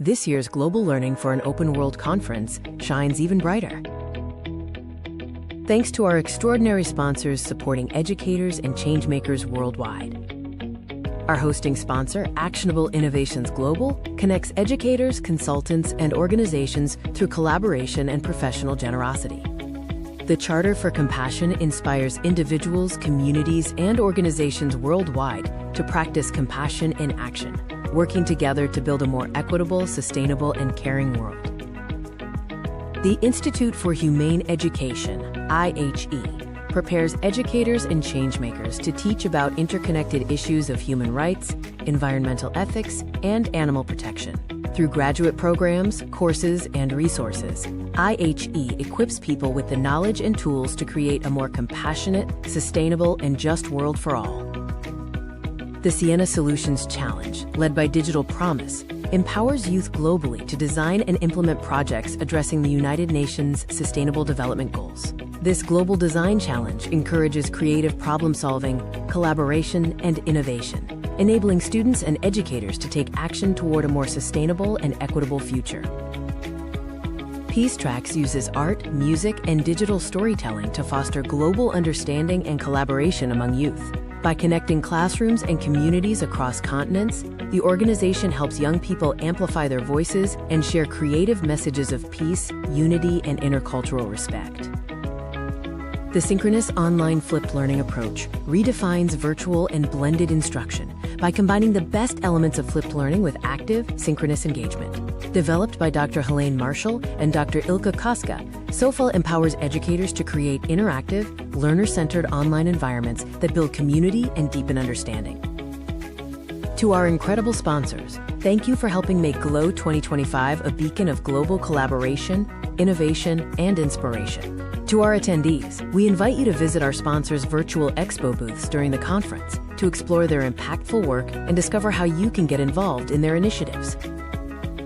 this year's Global Learning for an Open World conference shines even brighter. Thanks to our extraordinary sponsors supporting educators and changemakers worldwide. Our hosting sponsor, Actionable Innovations Global, connects educators, consultants, and organizations through collaboration and professional generosity. The Charter for Compassion inspires individuals, communities, and organizations worldwide to practice compassion in action, working together to build a more equitable, sustainable, and caring world. The Institute for Humane Education, IHE, prepares educators and changemakers to teach about interconnected issues of human rights, environmental ethics, and animal protection. Through graduate programs, courses, and resources, IHE equips people with the knowledge and tools to create a more compassionate, sustainable, and just world for all. The Sienna Solutions Challenge, led by Digital Promise, empowers youth globally to design and implement projects addressing the United Nations Sustainable Development Goals. This Global Design Challenge encourages creative problem-solving, collaboration, and innovation, enabling students and educators to take action toward a more sustainable and equitable future. Peace Tracks uses art, music, and digital storytelling to foster global understanding and collaboration among youth. By connecting classrooms and communities across continents, the organization helps young people amplify their voices and share creative messages of peace, unity, and intercultural respect. The Synchronous Online Flipped Learning approach redefines virtual and blended instruction by combining the best elements of flipped learning with active, synchronous engagement. Developed by Dr. Helene Marshall and Dr. Ilka Koska, SOFA empowers educators to create interactive, learner-centered online environments that build community and deepen understanding. To our incredible sponsors, thank you for helping make GLOW 2025 a beacon of global collaboration, innovation, and inspiration. To our attendees, we invite you to visit our sponsors' virtual expo booths during the conference to explore their impactful work and discover how you can get involved in their initiatives.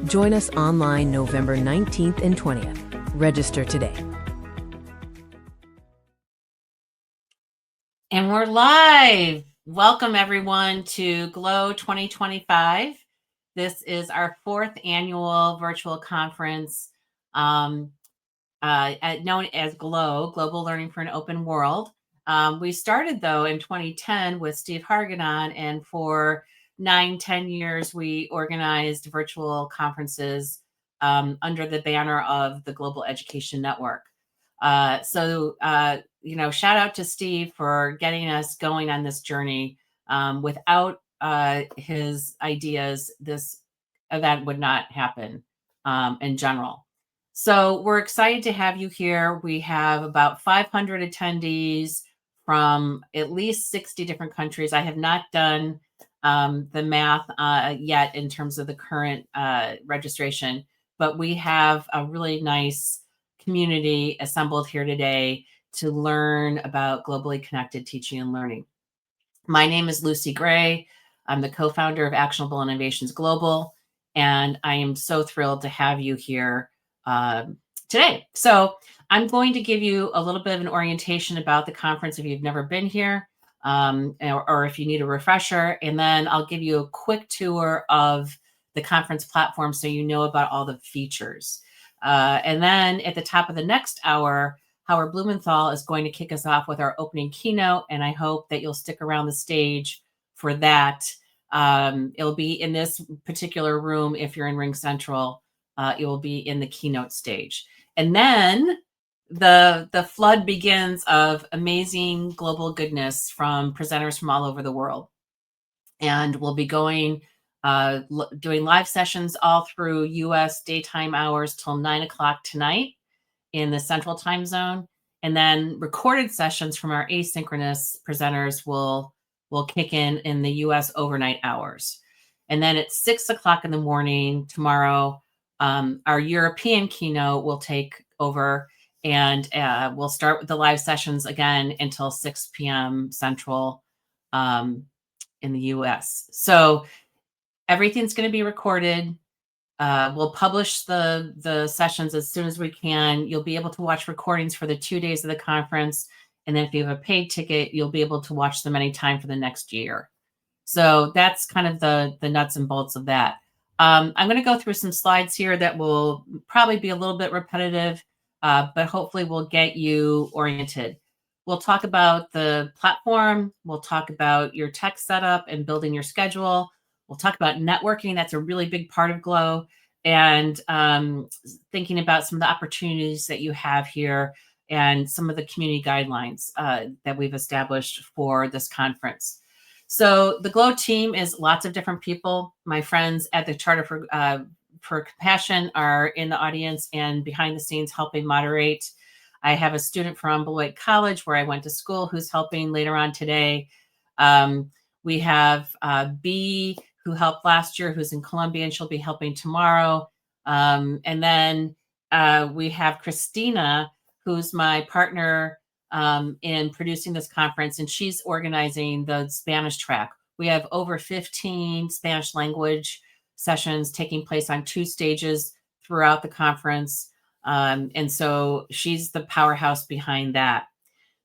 Join us online November 19th and 20th. Register today. And we're live. Welcome everyone to GLOW 2025. This is our 4th annual virtual conference known as GLOW, Global Learning for an Open World. We started though in 2010 with Steve Hargadon, and for 9-10 years we organized virtual conferences under the banner of the Global Education Network. Shout out to Steve for getting us going on this journey. Without his ideas, this event would not happen in general. So we're excited to have you here. We have about 500 attendees from at least 60 different countries. I have not done the math yet in terms of the current registration, but we have a really nice community assembled here today to learn about globally connected teaching and learning. My name is Lucy Gray. I'm the co-founder of Actionable Innovations Global, and I am so thrilled to have you here today. So I'm going to give you a little bit of an orientation about the conference if you've never been here, or if you need a refresher, and then I'll give you a quick tour of the conference platform so you know about all the features. And then at the top of the next hour, Howard Blumenthal is going to kick us off with our opening keynote, and I hope that you'll stick around the stage for that. It'll be in this particular room. If you're in Ring Central, it will be in the keynote stage. And then the flood begins of amazing global goodness from presenters from all over the world. And we'll be doing live sessions all through US daytime hours till 9 o'clock tonight in the Central Time Zone. And then recorded sessions from our asynchronous presenters will kick in the US overnight hours. And then at 6 o'clock in the morning tomorrow, our European keynote will take over, and we'll start with the live sessions again until 6 p.m. Central in the US. So everything's going to be recorded. We'll publish the sessions as soon as we can. You'll be able to watch recordings for the 2 days of the conference. And then if you have a paid ticket, you'll be able to watch them anytime for the next year. So that's kind of the nuts and bolts of that. I'm going to go through some slides here that will probably be a little bit repetitive, but hopefully will get you oriented. We'll talk about the platform. We'll talk about your tech setup and building your schedule. We'll talk about networking. That's a really big part of Glow. And thinking about some of the opportunities that you have here and some of the community guidelines that we've established for this conference. So the Glow team is lots of different people. My friends at the Charter for Compassion are in the audience and behind the scenes helping moderate. I have a student from Beloit College where I went to school who's helping later on today. We have B, who helped last year, who's in Columbia, and she'll be helping tomorrow. And then we have Christina, who's my partner in producing this conference, and she's organizing the Spanish track. We have over 15 Spanish language sessions taking place on 2 stages throughout the conference. And so she's the powerhouse behind that.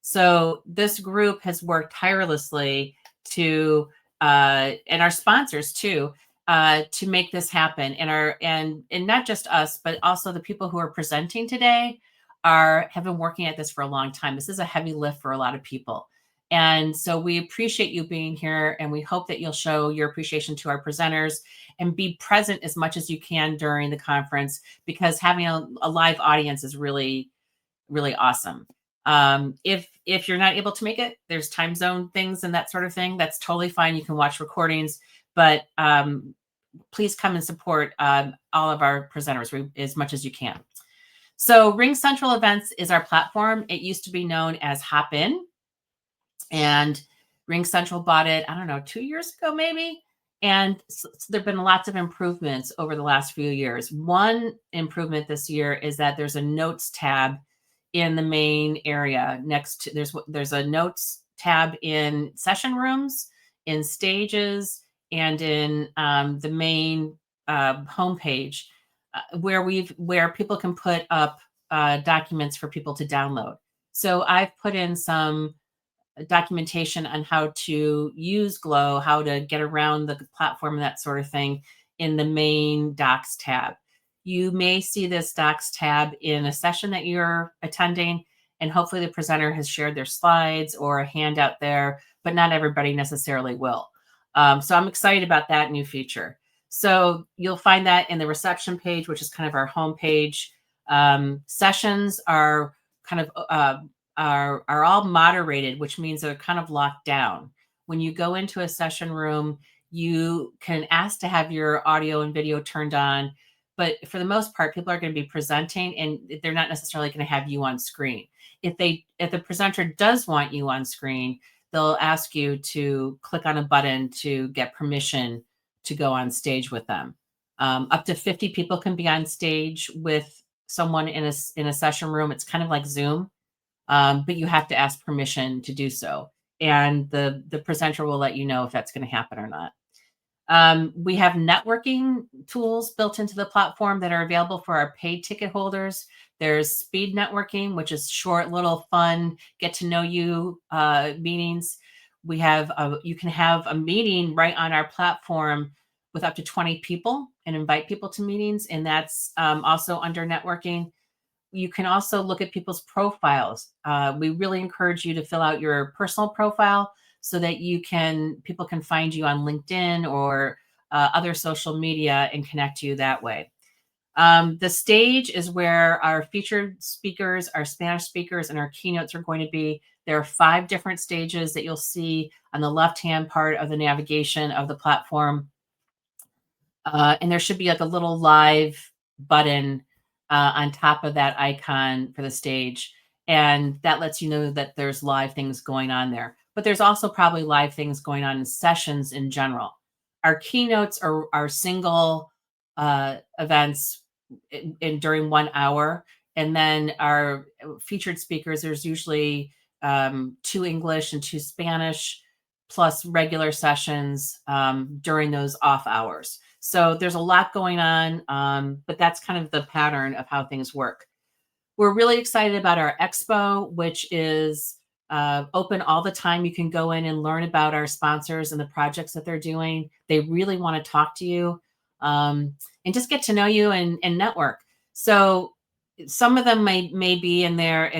So this group has worked tirelessly to, and our sponsors too, to make this happen. And not just us, but also the people who are presenting today have been working at this for a long time. This is a heavy lift for a lot of people. And so we appreciate you being here, and we hope that you'll show your appreciation to our presenters and be present as much as you can during the conference, because having a live audience is really, really awesome. If you're not able to make it, there's time zone things and that sort of thing. That's totally fine. You can watch recordings, but please come and support all of our presenters as much as you can. So RingCentral Events is our platform. It used to be known as Hopin, and RingCentral bought it, I don't know, 2 years ago maybe. And so there've been lots of improvements over the last few years. One improvement this year is that there's a notes tab in the main area next to, there's a notes tab in session rooms, in stages, and in the main homepage where people can put up documents for people to download. So I've put in some documentation on how to use Glow, how to get around the platform, and that sort of thing in the main Docs tab. You may see this Docs tab in a session that you're attending, and hopefully the presenter has shared their slides or a handout there, but not everybody necessarily will. So I'm excited about that new feature. So you'll find that in the reception page, which is kind of our home page. Sessions are kind of are all moderated, which means they're kind of locked down. When you go into a session room, you can ask to have your audio and video turned on, but for the most part, people are going to be presenting and they're not necessarily going to have you on screen. If the presenter does want you on screen, they'll ask you to click on a button to get permission to go on stage with them. Up to 50 people can be on stage with someone in a session room. It's kind of like Zoom. But you have to ask permission to do so. And the presenter will let you know if that's going to happen or not. We have networking tools built into the platform that are available for our paid ticket holders. There's speed networking, which is short, little, fun, get to know you meetings. We have you can have a meeting right on our platform with up to 20 people and invite people to meetings. And that's also under networking. You can also look at people's profiles. We really encourage you to fill out your personal profile so that people can find you on LinkedIn or other social media and connect to you that way. The stage is where our featured speakers, our Spanish speakers, and our keynotes are going to be. There are 5 different stages that you'll see on the left-hand part of the navigation of the platform. And there should be like a little live button on top of that icon for the stage. And that lets you know that there's live things going on there. But there's also probably live things going on in sessions in general. Our keynotes are single events during 1 hour. And then our featured speakers, there's usually 2 English and 2 Spanish, plus regular sessions during those off hours. So there's a lot going on, but that's kind of the pattern of how things work. We're really excited about our expo, which is open all the time. You can go in and learn about our sponsors and the projects that they're doing. They really want to talk to you. and just get to know you and network. So some of them may be in there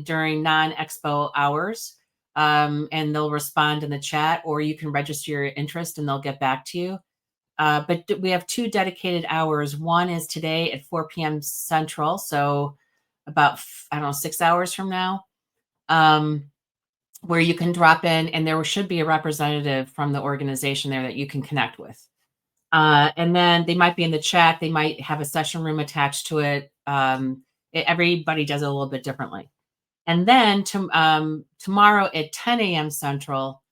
during non-expo hours, and they'll respond in the chat, or you can register your interest and they'll get back to you. But we have 2 dedicated hours. One is today at 4 p.m. Central, so about 6 hours from now, where you can drop in, and there should be a representative from the organization there that you can connect with. And then they might be in the chat. They might have a session room attached to it. Everybody does it a little bit differently. And then tomorrow at 10 a.m. Central,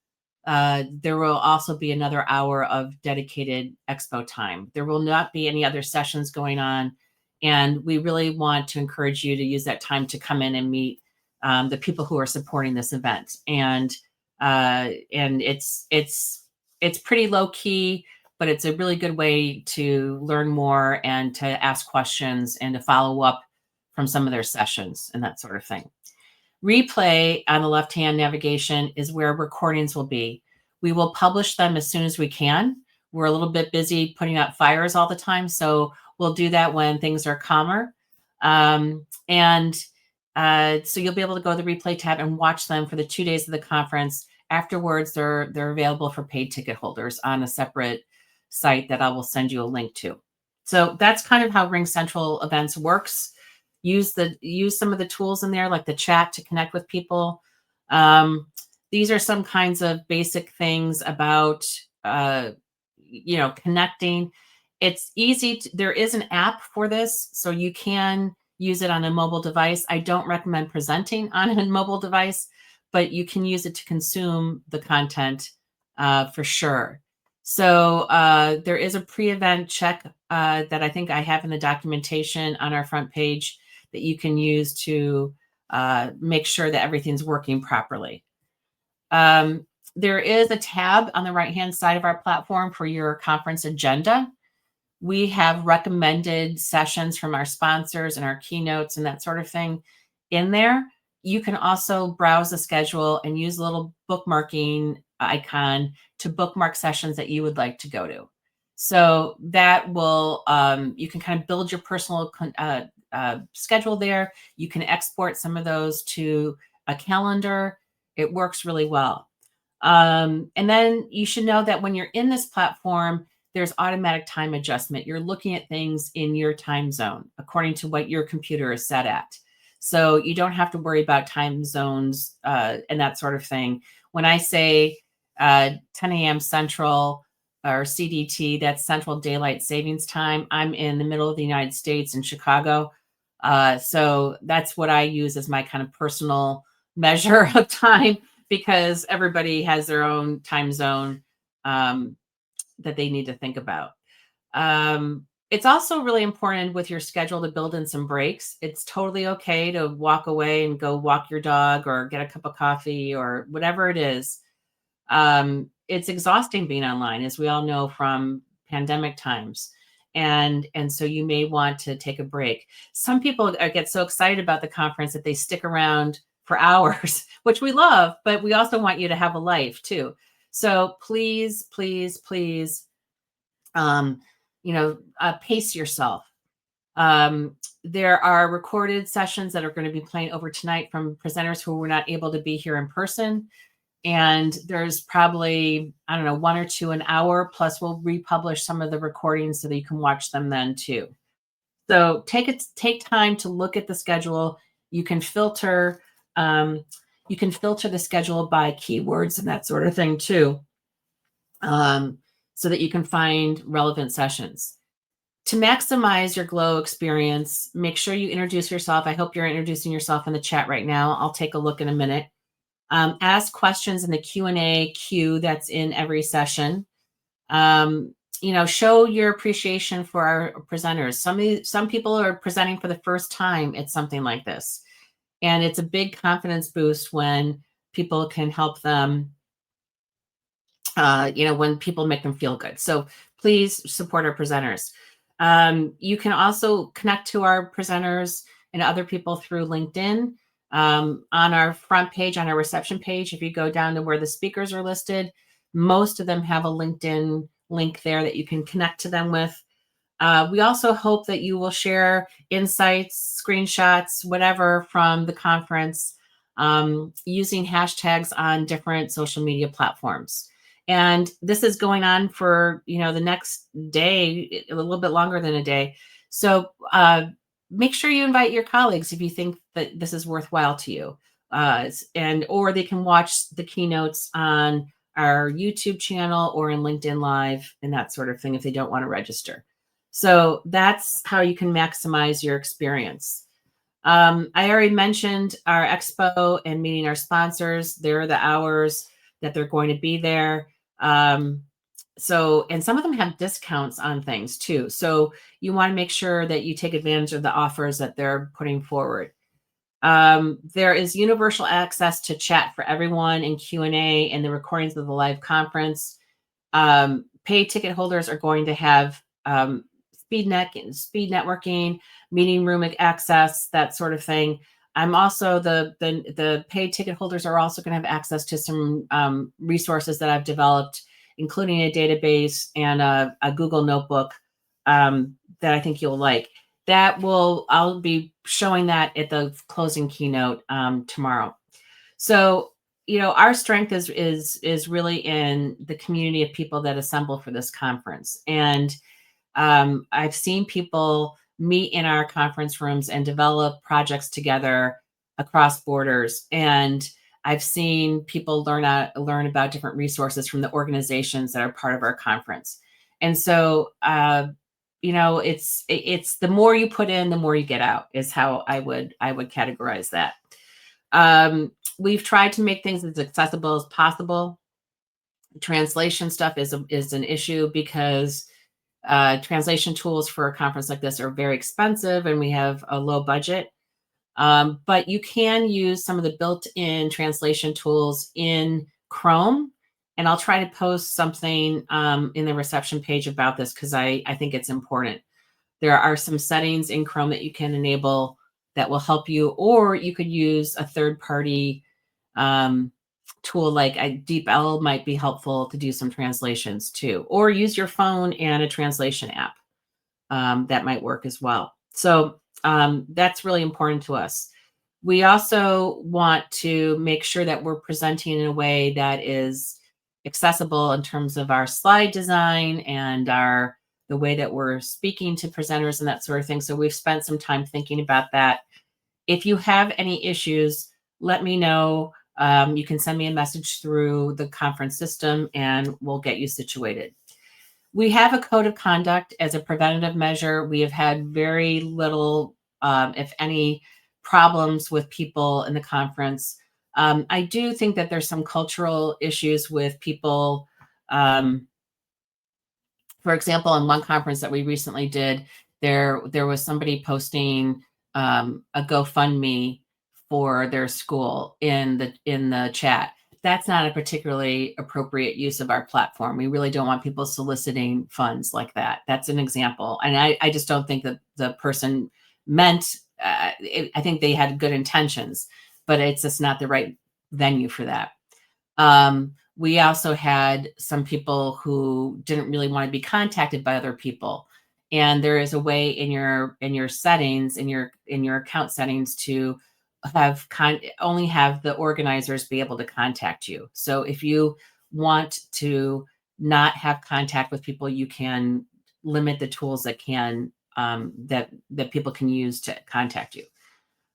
there will also be another hour of dedicated expo time. There will not be any other sessions going on. And we really want to encourage you to use that time to come in and meet the people who are supporting this event. And it's pretty low key, but it's a really good way to learn more and to ask questions and to follow up from some of their sessions and that sort of thing. Replay on the left-hand navigation is where recordings will be. We will publish them as soon as we can. We're a little bit busy putting out fires all the time, so we'll do that when things are calmer. So you'll be able to go to the replay tab and watch them for the 2 days of the conference. Afterwards, they're available for paid ticket holders on a separate site that I will send you a link to. So that's kind of how RingCentral Events works. Use some of the tools in there, like the chat, to connect with people. These are some kinds of basic things about connecting. It's easy. There is an app for this, so you can use it on a mobile device. I don't recommend presenting on a mobile device, but you can use it to consume the content for sure. So there is a pre-event check that I think I have in the documentation on our front page that you can use to make sure that everything's working properly. There is a tab on the right-hand side of our platform for your conference agenda. We have recommended sessions from our sponsors and our keynotes and that sort of thing in there. You can also browse the schedule and use a little bookmarking icon to bookmark sessions that you would like to go to. So that will, you can kind of build your personal schedule there. You can export some of those to a calendar. It works really well. And then you should know that when you're in this platform, there's automatic time adjustment. You're looking at things in your time zone according to what your computer is set at. So you don't have to worry about time zones and that sort of thing. When I say 10 a.m. Central or CDT, that's Central Daylight Savings Time, I'm in the middle of the United States in Chicago. So that's what I use as my kind of personal measure of time, because everybody has their own time zone that they need to think about. It's also really important with your schedule to build in some breaks. It's totally okay to walk away and go walk your dog or get a cup of coffee or whatever it is. It's exhausting being online, as we all know from pandemic times. And so you may want to take a break. Some people get so excited about the conference that they stick around for hours, which we love, but we also want you to have a life too. So please, please, please, pace yourself. There are recorded sessions that are going to be playing over tonight from presenters who were not able to be here in person. And there's probably, 1 or 2 an hour, plus we'll republish some of the recordings so that you can watch them then too. So take time to look at the schedule. You can filter the schedule by keywords and that sort of thing too, so that you can find relevant sessions. To maximize your GLOW experience, make sure you introduce yourself. I hope you're introducing yourself in the chat right now. I'll take a look in a minute. Ask questions in the Q&A queue that's in every session. Show your appreciation for our presenters. Some people are presenting for the first time at something like this. And it's a big confidence boost when people can help them, when people make them feel good. So please support our presenters. You can also connect to our presenters and other people through LinkedIn. On our front page, on our reception page, if you go down to where the speakers are listed, most of them have a LinkedIn link there that you can connect to them with. We also hope that you will share insights, screenshots, whatever from the conference using hashtags on different social media platforms. And this is going on for, the next day, a little bit longer than a day. So make sure you invite your colleagues if you think that this is worthwhile to you. Or they can watch the keynotes on our YouTube channel or in LinkedIn Live and that sort of thing if they don't want to register. So that's how you can maximize your experience. I already mentioned our expo and meeting our sponsors. There are the hours that they're going to be there. And some of them have discounts on things too. So you want to make sure that you take advantage of the offers that they're putting forward. There is universal access to chat for everyone in Q&A and the recordings of the live conference. Paid ticket holders are going to have speed networking, meeting room access, that sort of thing. I'm also the paid ticket holders are also going to have access to some resources that I've developed, including a database and a Google Notebook that I think you'll like. I'll be showing that at the closing keynote tomorrow. So, our strength is really in the community of people that assemble for this conference. And I've seen people meet in our conference rooms and develop projects together across borders. And I've seen people learn about different resources from the organizations that are part of our conference. And so, it's the more you put in, the more you get out, is how I would categorize that. We've tried to make things as accessible as possible. Translation stuff is an issue because translation tools for a conference like this are very expensive and we have a low budget. But you can use some of the built-in translation tools in Chrome. And I'll try to post something in the reception page about this because I think it's important. There are some settings in Chrome that you can enable that will help you, or you could use a third-party tool like DeepL might be helpful to do some translations too, or use your phone and a translation app. That might work as well. So that's really important to us. We also want to make sure that we're presenting in a way that is accessible in terms of our slide design and the way that we're speaking to presenters and that sort of thing. So we've spent some time thinking about that. If you have any issues, let me know. You can send me a message through the conference system and we'll get you situated. We have a code of conduct as a preventative measure. We have had very little, if any, problems with people in the conference. I do think that there's some cultural issues with people. For example, in one conference that we recently did, there was somebody posting a GoFundMe for their school in the chat. That's not a particularly appropriate use of our platform. We really don't want people soliciting funds like that. That's an example. And I just don't think that the person meant, I think they had good intentions, but it's just not the right venue for that. We also had some people who didn't really want to be contacted by other people. And there is a way in your settings, in your account settings, to only have the organizers be able to contact you. So if you want to not have contact with people, you can limit the tools that that people can use to contact you.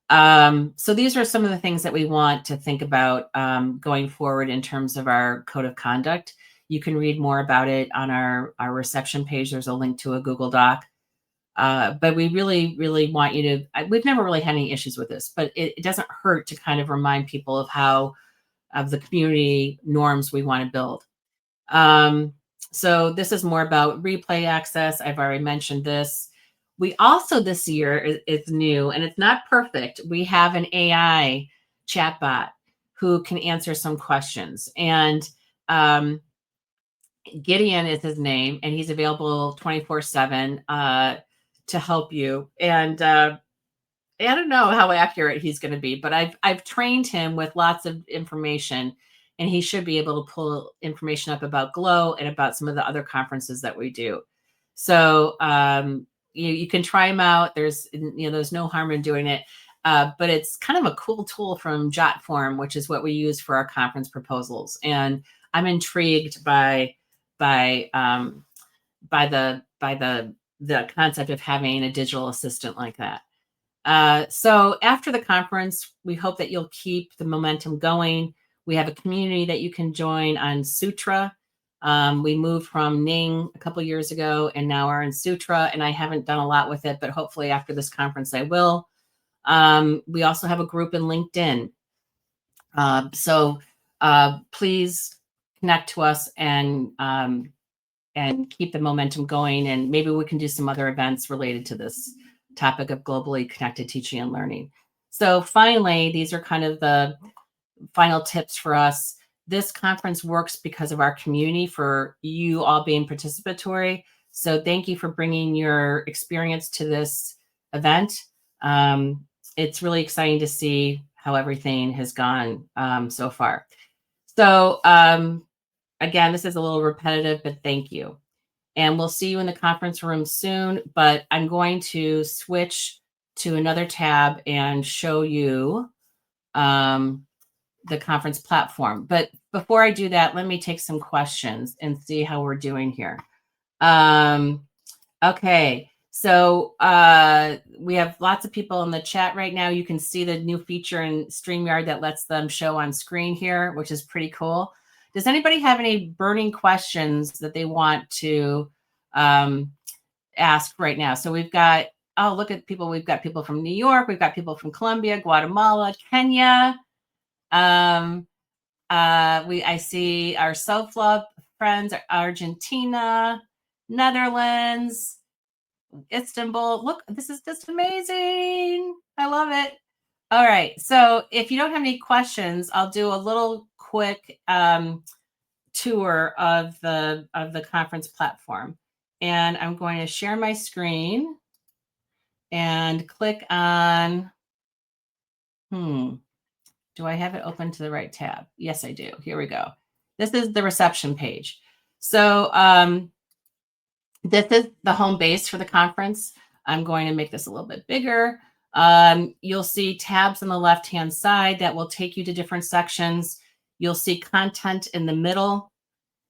So these are some of the things that we want to think about going forward in terms of our code of conduct. You can read more about it on our reception page. There's a link to a Google Doc. But we really, really want you to, we've never really had any issues with this, but it doesn't hurt to kind of remind people of the community norms we want to build. So this is more about replay access. I've already mentioned this. We also this year is new, and it's not perfect. We have an AI chatbot who can answer some questions. And Gideon is his name, and he's available 24/7 to help you. And I don't know how accurate he's going to be, but I've trained him with lots of information, and he should be able to pull information up about GLOW and about some of the other conferences that we do. So you can try them out. There's no harm in doing it. But it's kind of a cool tool from JotForm, which is what we use for our conference proposals. And I'm intrigued by the concept of having a digital assistant like that. So after the conference, we hope that you'll keep the momentum going. We have a community that you can join on Sutra. We moved from Ning a couple years ago and now are in Sutra, and I haven't done a lot with it, but hopefully after this conference I will. We also have a group in LinkedIn. So please connect to us and keep the momentum going, and maybe we can do some other events related to this topic of globally connected teaching and learning. So finally, these are kind of the final tips for us. This conference works because of our community, for you all being participatory. So thank you for bringing your experience to this event. It's really exciting to see how everything has gone so far. So again, this is a little repetitive, but thank you. And we'll see you in the conference room soon, but I'm going to switch to another tab and show you the conference platform. But before I do that, let me take some questions and see how we're doing here. Okay, so we have lots of people in the chat right now. You can see the new feature in StreamYard that lets them show on screen here, which is pretty cool. Does anybody have any burning questions that they want to ask right now? So we've got, oh, look at people. We've got people from New York. We've got people from Colombia, Guatemala, Kenya. I see our self-love friends, Argentina, Netherlands, Istanbul. Look, this is just amazing. I love it. All right. So if you don't have any questions, I'll do a little quick tour of the conference platform. And I'm going to share my screen and click on, do I have it open to the right tab? Yes, I do. Here we go. This is the reception page. So this is the home base for the conference. I'm going to make this a little bit bigger. You'll see tabs on the left-hand side that will take you to different sections. You'll see content in the middle.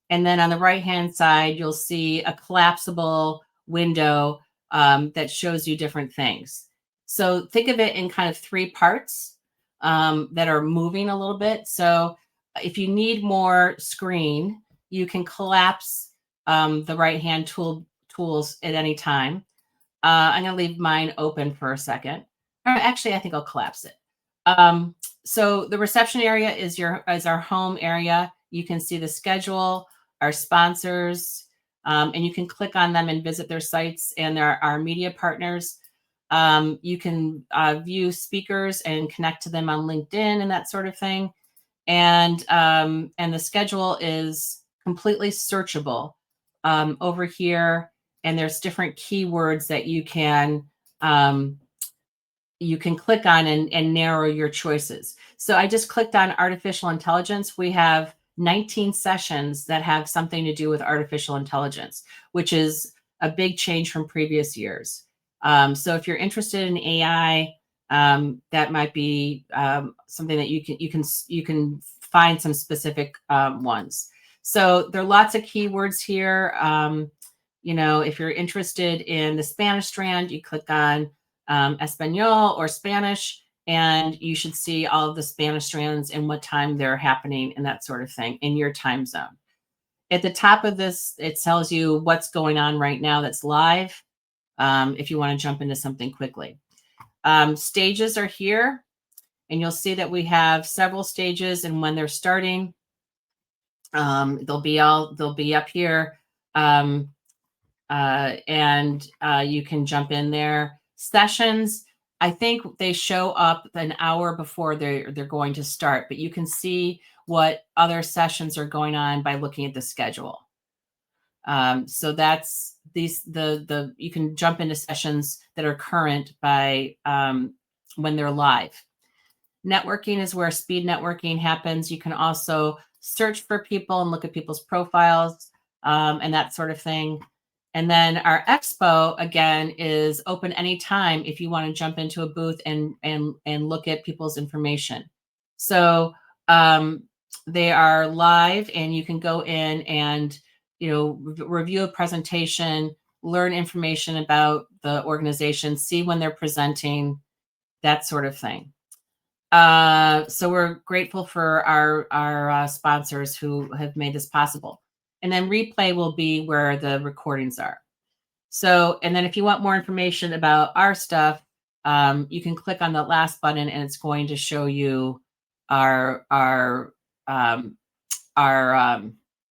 And then on the right-hand side, you'll see a collapsible window that shows you different things. So think of it in kind of three parts that are moving a little bit. So if you need more screen, you can collapse the right-hand tools at any time. I'm going to leave mine open for a second. Or actually, I think I'll collapse it. So the reception area is our home area. You can see the schedule, our sponsors, and you can click on them and visit their sites, and there are media partners. You can view speakers and connect to them on LinkedIn and that sort of thing. And the schedule is completely searchable over here. And there's different keywords that you can click on and narrow your choices. So I just clicked on artificial intelligence. We have 19 sessions that have something to do with artificial intelligence, which is a big change from previous years. So if you're interested in AI, that might be something that you can find some specific ones. So there are lots of keywords here. If you're interested in the Spanish strand, you click on Espanol or Spanish, and you should see all of the Spanish strands and what time they're happening and that sort of thing in your time zone. At the top of this, it tells you what's going on right now that's live, if you want to jump into something quickly. Stages are here, and you'll see that we have several stages, and when they're starting, they'll be up here, and you can jump in there. Sessions, I think they show up an hour before they're going to start, but you can see what other sessions are going on by looking at the schedule. So that's you can jump into sessions that are current by when they're live. Networking is where speed networking happens. You can also search for people and look at people's profiles and that sort of thing. And then our expo, again, is open anytime if you want to jump into a booth and look at people's information. So they are live, and you can go in and review a presentation, learn information about the organization, see when they're presenting, that sort of thing. So we're grateful for our sponsors who have made this possible. And then replay will be where the recordings are. So, and then if you want more information about our stuff, you can click on the last button, and it's going to show you our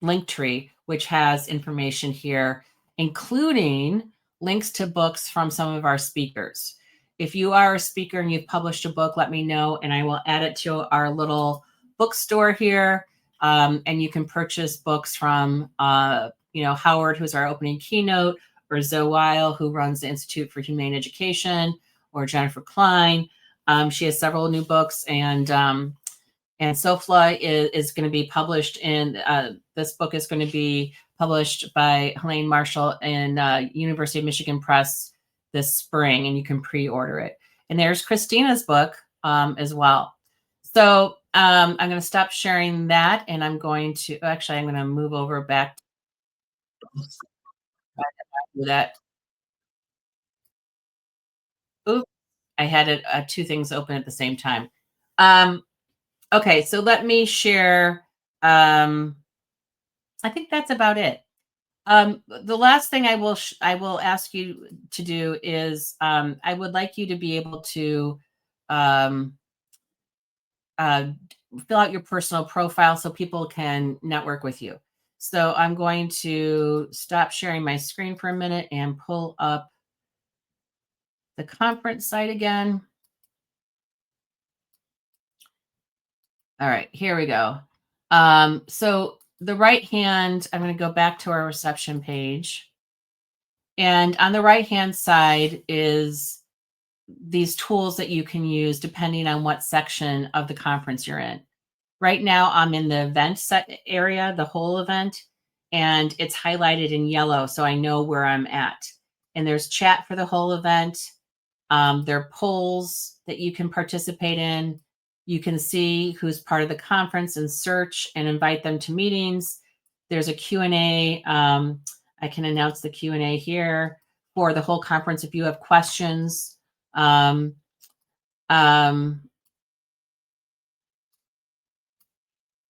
link tree, which has information here, including links to books from some of our speakers. If you are a speaker and you've published a book, let me know, and I will add it to our little bookstore here. And you can purchase books from, Howard, who's our opening keynote, or Zoe Weil, who runs the Institute for Humane Education, or Jennifer Klein. She has several new books, and SOFLA is going to be published in, this book is going to be published by Helene Marshall in University of Michigan Press this spring, and you can pre-order it. And there's Christina's book as well. So I'm going to stop sharing that, and I'm going to move over back to that. Oops, I had two things open at the same time. Okay, so let me share. I think that's about it. The last thing I will ask you to do is, I would like you to be able to um, fill out your personal profile so people can network with you. So I'm going to stop sharing my screen for a minute and pull up the conference site again. All right, here we go. So the right hand, I'm going to go back to our reception page. And on the right-hand side is these tools that you can use depending on what section of the conference you're in. Right now, I'm in the event set area, the whole event, and it's highlighted in yellow, so I know where I'm at. And there's chat for the whole event. There are polls that you can participate in. You can see who's part of the conference and search and invite them to meetings. There's a Q&A. I can announce the Q&A here for the whole conference if you have questions. And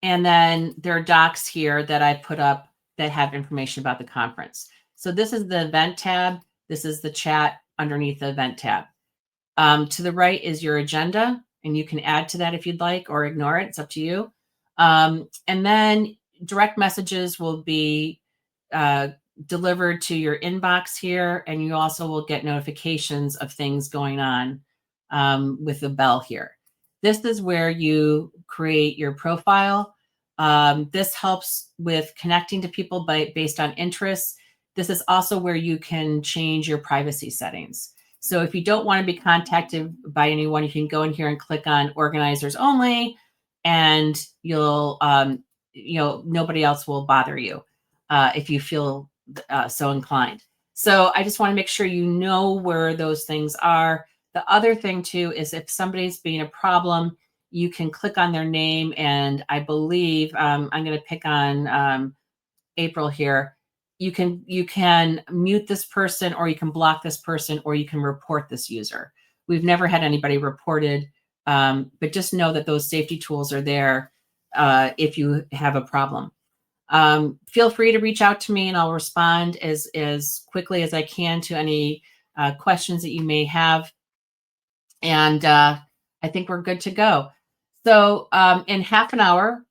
then there are docs here that I put up that have information about the conference. So this is the event tab. This is the chat underneath the event tab. To the right is your agenda, and you can add to that if you'd like, or ignore it. It's up to you. And then direct messages will be delivered to your inbox here, and you also will get notifications of things going on with the bell here. This is where you create your profile. This helps with connecting to people based on interests. This is also where you can change your privacy settings. So if you don't want to be contacted by anyone, you can go in here and click on organizers only, and you'll, nobody else will bother you if you feel so inclined. So I just want to make sure you know where those things are. The other thing too is if somebody's being a problem, you can click on their name, and I believe I'm going to pick on April here. You can mute this person, or you can block this person, or you can report this user. We've never had anybody reported, but just know that those safety tools are there if you have a problem. Feel free to reach out to me, and I'll respond as quickly as I can to any questions that you may have. And I think we're good to go. So in half an hour,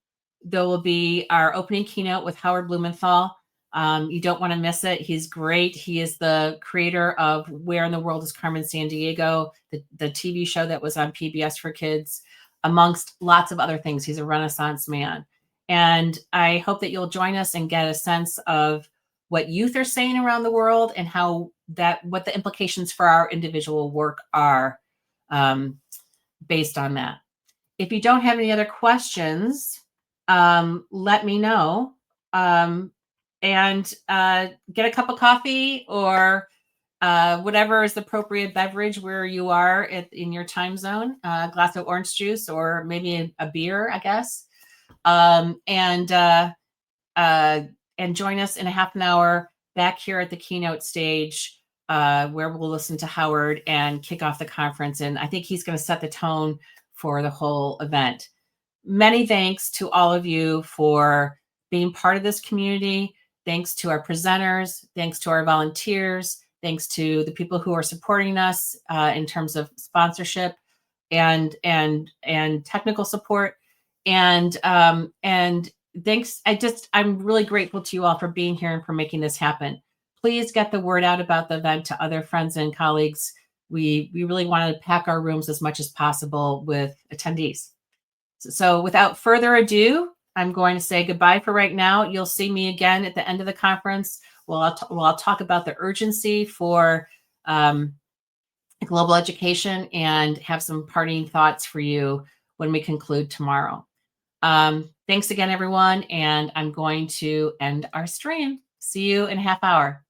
there will be our opening keynote with Howard Blumenthal. You don't want to miss it. He's great. He is the creator of Where in the World is Carmen Sandiego, the TV show that was on PBS for kids, amongst lots of other things. He's a Renaissance man. And I hope that you'll join us and get a sense of what youth are saying around the world, and what the implications for our individual work are based on that. If you don't have any other questions, let me know. and get a cup of coffee or whatever is the appropriate beverage where you are in your time zone, a glass of orange juice or maybe a beer, I guess. And join us in a half an hour back here at the keynote stage where we'll listen to Howard and kick off the conference. And I think he's going to set the tone for the whole event. Many thanks to all of you for being part of this community. Thanks to our presenters. Thanks to our volunteers. Thanks to the people who are supporting us in terms of sponsorship and technical support. And thanks. I'm really grateful to you all for being here and for making this happen. Please get the word out about the event to other friends and colleagues. We really want to pack our rooms as much as possible with attendees. So without further ado, I'm going to say goodbye for right now. You'll see me again at the end of the conference. I'll talk about the urgency for global education and have some parting thoughts for you when we conclude tomorrow. Thanks again, everyone. And I'm going to end our stream. See you in a half hour.